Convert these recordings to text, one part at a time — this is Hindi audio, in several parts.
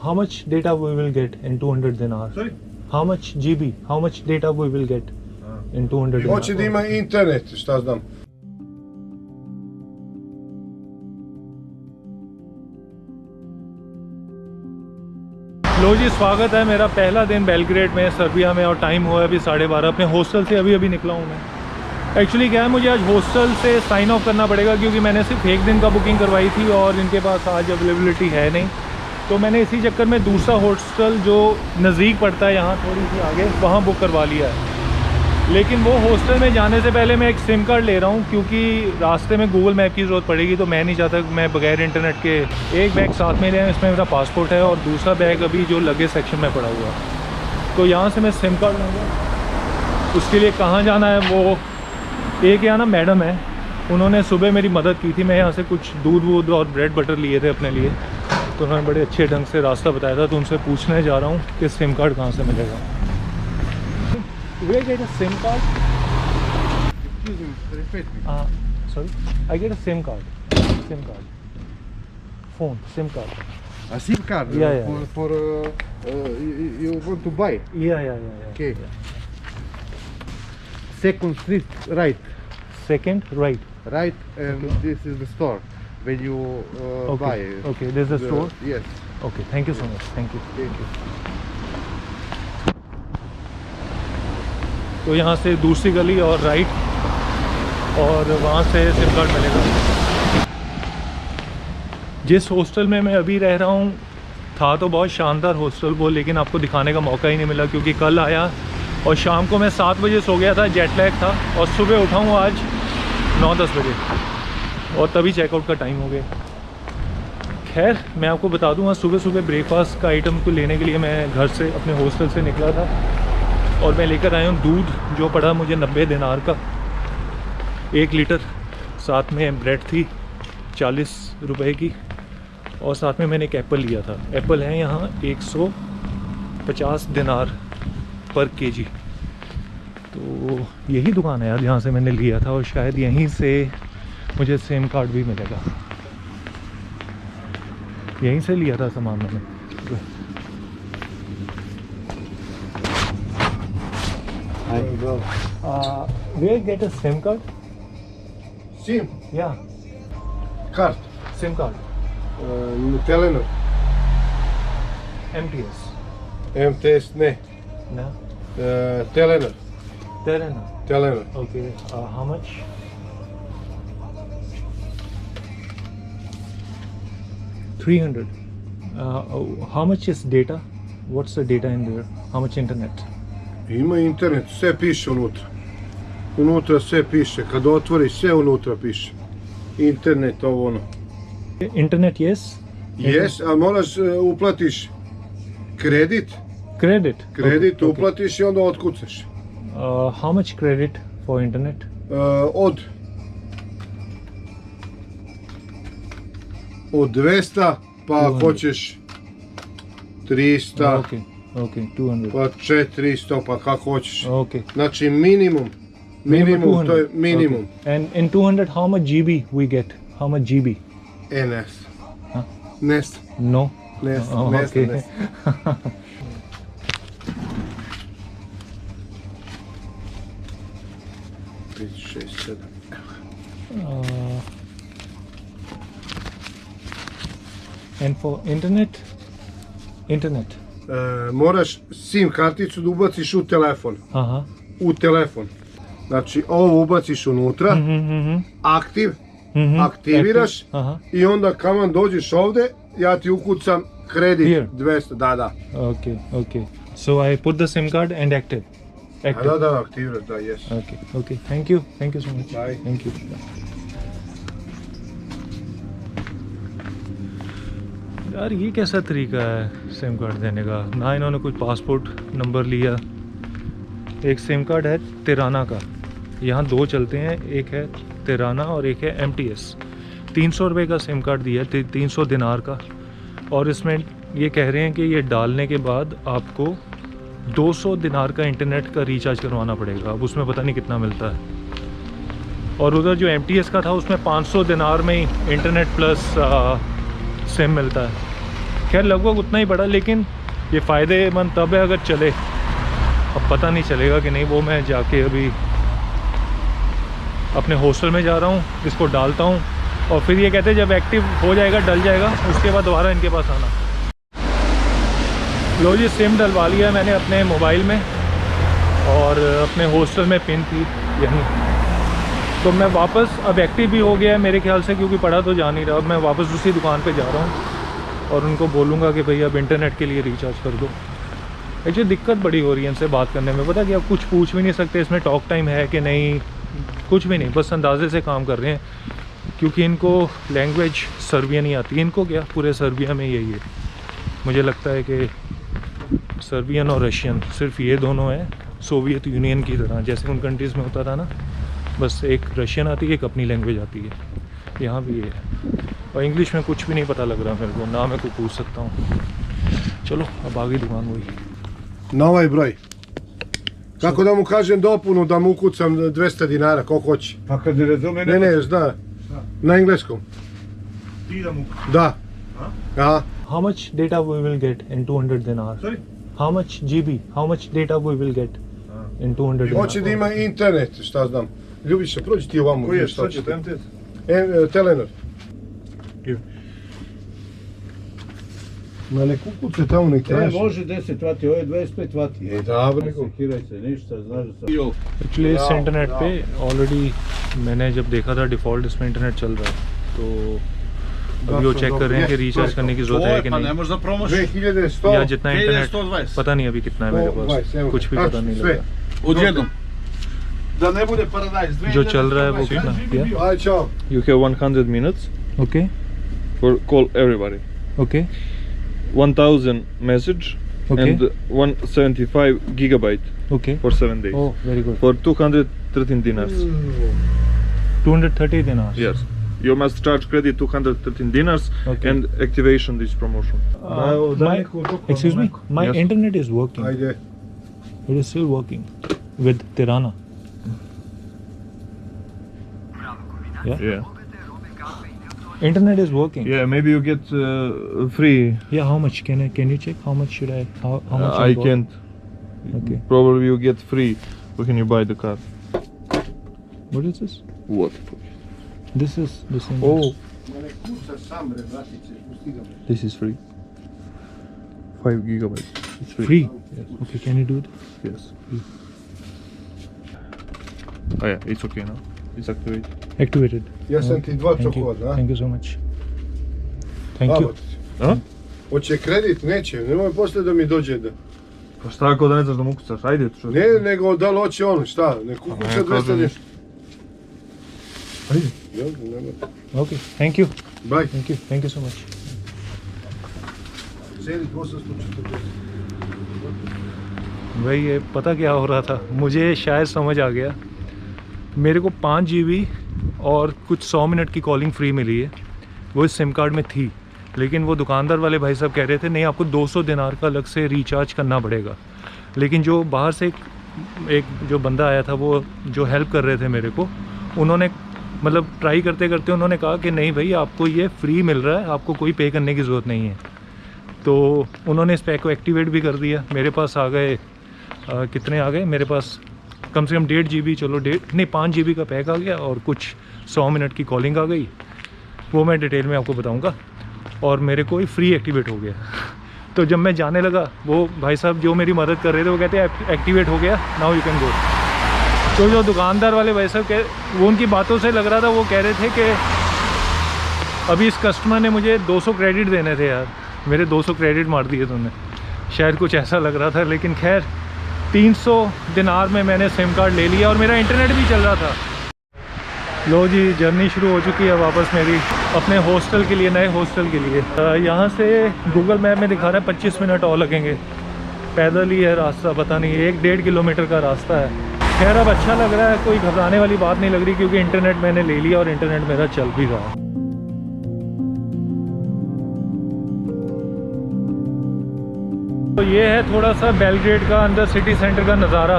how much data we will get in 200 dinar? Sorry? How much GB? How much data we will get in 200 dinar? Hoće da ima internet, šta znam. लो जी, स्वागत है मेरा पहला दिन बेलग्रेड में, सर्बिया में, और टाइम हुआ है अभी 12:30। अपने हॉस्टल से अभी निकला हूँ मैं। एक्चुअली क्या है, मुझे आज हॉस्टल से साइन ऑफ करना पड़ेगा क्योंकि मैंने सिर्फ एक दिन का बुकिंग करवाई थी और इनके पास आज अवेलेबिलिटी है नहीं। तो मैंने इसी चक्कर में दूसरा हॉस्टल जो नज़दीक पड़ता है यहाँ थोड़ी सी आगे, वहाँ बुक करवा लिया है। लेकिन वो हॉस्टल में जाने से पहले मैं एक सिम कार्ड ले रहा हूँ क्योंकि रास्ते में गूगल मैप की ज़रूरत पड़ेगी। तो मैं नहीं चाहता कि मैं बगैर इंटरनेट के एक बैग साथ में ले आऊँ। इसमें मेरा पासपोर्ट है और दूसरा बैग अभी जो लगेज सेक्शन में पड़ा हुआ है। तो यहाँ से मैं सिम कार्ड लूँगा। उसके लिए कहाँ जाना है, वो एक यहाँ ना मैडम है, उन्होंने सुबह मेरी मदद की थी। मैं यहाँ से कुछ दूध वूध और ब्रेड बटर लिए थे अपने लिए, तो उन्होंने बड़े अच्छे ढंग से रास्ता बताया था। तो उनसे पूछने जा रहा हूँ कि सिम कार्ड कहाँ से मिलेगा। Will I get a SIM card? Excuse me, repeat me. Sorry, I get a SIM card. SIM card. Phone, SIM card. A SIM card? Yeah. For you want to buy? Yeah. Okay. Yeah. Second street, right. Second, right. Right, and Okay. this is the store. When you Okay. buy. Okay, there's a store. Yes. Okay, thank you so much. Thank you. Thank you. तो यहाँ से दूसरी गली और राइट, और वहाँ से सिम कार्ड मिलेगा। जिस हॉस्टल में मैं अभी रह रहा हूँ था तो बहुत शानदार हॉस्टल वो, लेकिन आपको दिखाने का मौका ही नहीं मिला क्योंकि कल आया और शाम को मैं 7 बजे सो गया था, जेट लैग था, और सुबह उठा हूँ आज 9-10 बजे और तभी चेकआउट का टाइम हो गया। खैर, मैं आपको बता दूँ, सुबह सुबह ब्रेकफास्ट का आइटम को लेने के लिए मैं घर से अपने हॉस्टल से निकला था और मैं लेकर आया हूँ दूध, जो पड़ा मुझे 90 दिनार का 1 लीटर। साथ में ब्रेड थी 40 रुपए की, और साथ में मैंने एक एप्पल लिया था। एप्पल है यहाँ 150 दिनार पर केजी। तो यही दुकान है यार जहाँ से मैंने लिया था, और शायद यहीं से मुझे सिम कार्ड भी मिलेगा। यहीं से लिया था सामान मैंने। Where get a SIM card? SIM? Yeah, Card? SIM card. Telenor? MTS. MTS ne. No. Telenor? Telenor. Okay. How much? $300. How much is data? What's the data in there? How much internet? Ima internet, sve piše unutra. Unutra sve piše, kad otvoriš sve unutra piše. Internet, ovo ono. Internet, yes. Jes, a moraš uplatiš kredit. Credit. Kredit Okay. uplatiš i onda otkucaš. How much credit for internet? Od 200, pa 200. ako hoćeš 300, Okay, 200. pa 400, pa kako hoćeš. Okay. Znači minimum, to je minimum. Okay. And in 200, how much GB we get? How much GB? NS. Huh? NES. No. NES. Oh, NES. okay. NES. 5, 6, 7. And for internet? Moraš SIM karticu da ubaciš u telefon. Aha. U telefon. Znači ovo ubaciš unutra, aktiv, aktiviraš i onda kad vam dođeš ovde, ja ti ukucam kredit. Here. 200, da. Okay. So I put the SIM card and active. Da, aktiviraš, da, yes. Okay. Thank you so much. Bye. Thank you. यार ये कैसा तरीका है सिम कार्ड देने का? ना इन्होंने कुछ पासपोर्ट नंबर लिया। एक सिम कार्ड है तिराना का, यहाँ 2 चलते हैं, एक है तिराना और एक है MTS। 300 रुपये का सिम कार्ड दिया है, 300 दिनार का, और इसमें ये कह रहे हैं कि ये डालने के बाद आपको 200 दिनार का इंटरनेट का रिचार्ज करवाना पड़ेगा। अब उसमें पता नहीं कितना मिलता है। और उधर जो MTS का था उसमें 500 दिनार में ही इंटरनेट प्लस सिम मिलता है। खैर लगभग उतना ही पड़ा, लेकिन ये फ़ायदेमंद तब है अगर चले। अब पता नहीं चलेगा कि नहीं, वो मैं जाके अभी अपने हॉस्टल में जा रहा हूँ, इसको डालता हूँ और फिर ये कहते हैं जब एक्टिव हो जाएगा, डल जाएगा, उसके बाद दोबारा इनके पास आना। लो जी, सिम डलवा लिया मैंने अपने मोबाइल में और अपने हॉस्टल में पिन थी यहीं, तो मैं वापस अब एक्टिव भी हो गया है मेरे ख्याल से, क्योंकि पढ़ा तो जा नहीं रहा। अब मैं वापस उसी दुकान पे जा रहा हूँ और उनको बोलूँगा कि भैया अब इंटरनेट के लिए रिचार्ज कर दो। एक्चुअली दिक्कत बड़ी हो रही है इनसे बात करने में, पता कि आप कुछ पूछ भी नहीं सकते इसमें टॉक टाइम है कि नहीं, कुछ भी नहीं, बस अंदाजे से काम कर रहे हैं, क्योंकि इनको लैंग्वेज सर्बियन ही आती है। इनको क्या, पूरे सर्बिया में यही है। मुझे लगता है कि सर्बियन और रशियन सिर्फ ये दोनों हैं, सोवियत यूनियन की तरह जैसे उन कंट्रीज़ में होता था ना, बस एक रशियन आती है, एक अपनी लैंग्वेज आती है। यहाँ भी ये है, और इंग्लिश में कुछ भी नहीं पता लग रहा मेरे को, ना मैं को पूछ सकता हूँ। चलो अब आगे दुकान वही Na ovaj broj. Kako da mu kažem dopunu da mu ukucam 200 dinara, koliko hoće? Pa kad ne razume, Ne, zna. Na engleskom. ti da mu... Da. Aha. How much data we will get in 200 dinars? Sorry? How much GB? How much data we will get in 200 dinars? Hoće da ima internet, šta znam. Ljubiša, prođi ti ovamo. Koji je, šta šta će MTS? Telenor. Ma ne kukuce tamo neki E, naši. može 10 vati, ovo je 25 vati. dobro. Ne sekiraj se, ništa, znaš da sam... actually इस इंटरनेट पे ऑलरेडी मैंने जब देखा था डिफ़ॉल्ट इसमें इंटरनेट चल रहा है, तो अभी वो चेक कर रहे हैं कि रिचार्ज करने की ज़रूरत है कि Pa ne नहीं, možeš da promoš 2100. या जितना इंटरनेट 1120 पता नहीं अभी कितना है मेरे पास, कुछ भी पता नहीं लग रहा। odjednom. Da ne bude paradajz. जो चल रहा है वो कितना? Yeah. Aj, čao. You have 100 minutes Okay, for call everybody. okay, 1000 message okay, and 175 gigabyte okay. for 7 days. Oh, very good. For 213 dinars. 230 dinars. Yes. You must charge credit 213 dinars Okay. and activation this promotion. Excuse me, my Yes. internet is working. Ajde. It is still working with Tirana. Yeah. Internet is working. Yeah, maybe you get free. Yeah, how much can you check? How much should I? How much? I got? can't. Okay. Probably you get free when you buy the car. What is this? What? This is the same. Oh, Ma ne kuca sam, bre, bratice, pusti ga. this is free. 5 gigabytes. It's free. Free. Okay, can you do it? Yes. Oh yeah, it's okay now. It's activated. Activated. Ja sam ti dva Thank you. čokoda, a? Thank you so much. Thank you. A? Hoće kredit? Neće, nemoj posle da mi dođe da... Pa šta ako da ne znaš da mu ukucaš? Ajde, što? Ne, nego da li hoće on, šta? Ne kukuca ne, 200 kažem. nešto. Ajde. Dobro, nema. Okay. Thank you. Bye. Thank you. Thank you so much. Zenit 840. भाई ये पता क्या हो रहा था, मुझे शायद समझ आ गया। मेरे को 5 GB और कुछ 100 मिनट की कॉलिंग फ्री मिली है, वो इस सिम कार्ड में थी, लेकिन वो दुकानदार वाले भाई साहब कह रहे थे नहीं आपको 200 दिनार का अलग से रिचार्ज करना पड़ेगा। लेकिन जो बाहर से एक जो बंदा आया था, वो जो हेल्प कर रहे थे मेरे को, उन्होंने मतलब ट्राई करते करते उन्होंने कहा कि नहीं भाई आपको ये फ्री मिल रहा है, आपको कोई पे करने की ज़रूरत नहीं है। तो उन्होंने इस पैक को एक्टिवेट भी कर दिया। मेरे पास आ गए कितने आ गए मेरे पास, कम से कम 1.5 GB, चलो 5 GB का पैक आ गया और कुछ 100 मिनट की कॉलिंग आ गई, वो मैं डिटेल में आपको बताऊंगा। और मेरे को ही फ्री एक्टिवेट हो गया। तो जब मैं जाने लगा, वो भाई साहब जो मेरी मदद कर रहे थे वो कहते हैं एक्टिवेट हो गया, नाउ यू कैन गो। तो जो दुकानदार वाले भाई साहब वो उनकी बातों से लग रहा था, वो कह रहे थे कि अभी इस कस्टमर ने मुझे 200 क्रेडिट देने थे यार, मेरे 200 क्रेडिट मार दिए तुमने, शायद कुछ ऐसा लग रहा था। लेकिन खैर 300 दिनार में मैंने सिम कार्ड ले लिया और मेरा इंटरनेट भी चल रहा था। लो जी, जर्नी शुरू हो चुकी है वापस मेरी अपने हॉस्टल के लिए, नए हॉस्टल के लिए। यहाँ से गूगल मैप में दिखा रहा है 25 मिनट और लगेंगे, पैदल ही है रास्ता, पता नहीं 1-1.5 किलोमीटर का रास्ता है। खैर अब अच्छा लग रहा है, कोई घबराने वाली बात नहीं लग रही, क्योंकि इंटरनेट मैंने ले लिया और इंटरनेट मेरा चल भी रहा है। तो ये है थोड़ा सा बेलग्रेड का अंदर सिटी सेंटर का नज़ारा।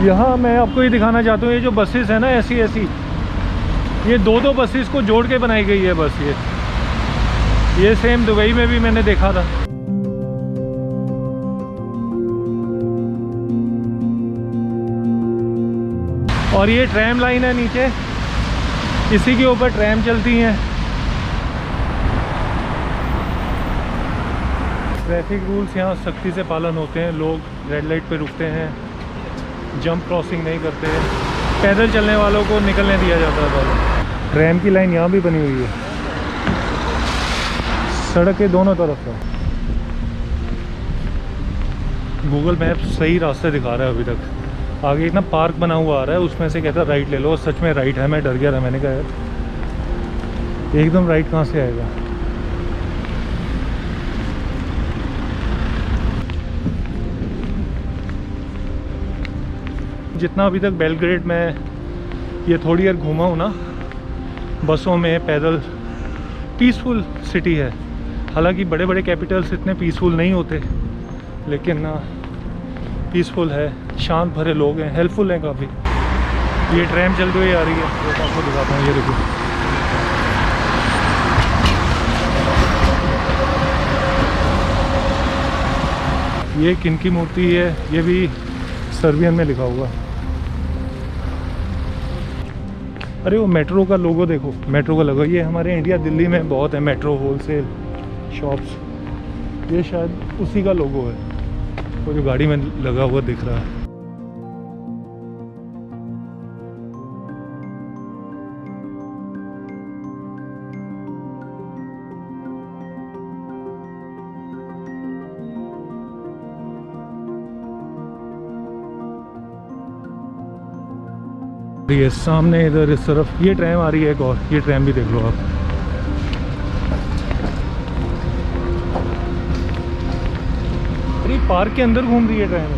यहाँ मैं आपको ये दिखाना चाहता हूँ, ये जो बसेस है ना ऐसी, ये 2-2 बसेस को जोड़ के बनाई गई है बस। ये सेम दुबई में भी मैंने देखा था। और ये ट्रैम लाइन है नीचे, इसी के ऊपर ट्रैम चलती हैं। ट्रैफिक रूल्स यहाँ सख्ती से पालन होते हैं। लोग रेड लाइट पे रुकते हैं, जंप क्रॉसिंग नहीं करते, पैदल चलने वालों को निकलने दिया जाता है पहले। ट्रैम की लाइन यहाँ भी बनी हुई है, सड़क के दोनों तरफ है। गूगल मैप सही रास्ते दिखा रहा है अभी तक। आगे एक ना पार्क बना हुआ आ रहा है, उसमें से कहता है राइट ले लो। सच में राइट है, मैं डर गया था। मैंने कहा यार एकदम राइट कहाँ से आएगा। जितना अभी तक बेलग्रेड में ये थोड़ी देर घूमा हूँ ना, बसों में, पैदल, पीसफुल सिटी है। हालांकि बड़े बड़े कैपिटल्स इतने पीसफुल नहीं होते, लेकिन पीसफुल है, शांत भरे लोग हैं, हेल्पफुल हैं काफ़ी। ये ट्रैम चलती हुई आ रही है, तो आपको दिखाता हूँ। ये देखो, ये किनकी मूर्ति है, ये भी सर्बियन में लिखा हुआ। अरे वो मेट्रो का लोगो देखो, मेट्रो का लोगो। ये हमारे इंडिया, दिल्ली में बहुत है मेट्रो होलसेल शॉप्स। ये शायद उसी का लोगो है, वो जो गाड़ी में लगा हुआ दिख रहा है। ये सामने इधर इस तरफ ये ट्रैम आ रही है एक और, ये ट्रैम भी देख लो आप। अरे पार्क के अंदर घूम रही है ट्रैम,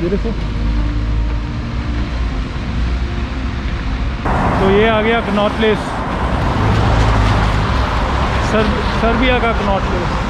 ये देखो। तो ये आ गया कनॉट प्लेस, सर्बिया का कनॉट प्लेस।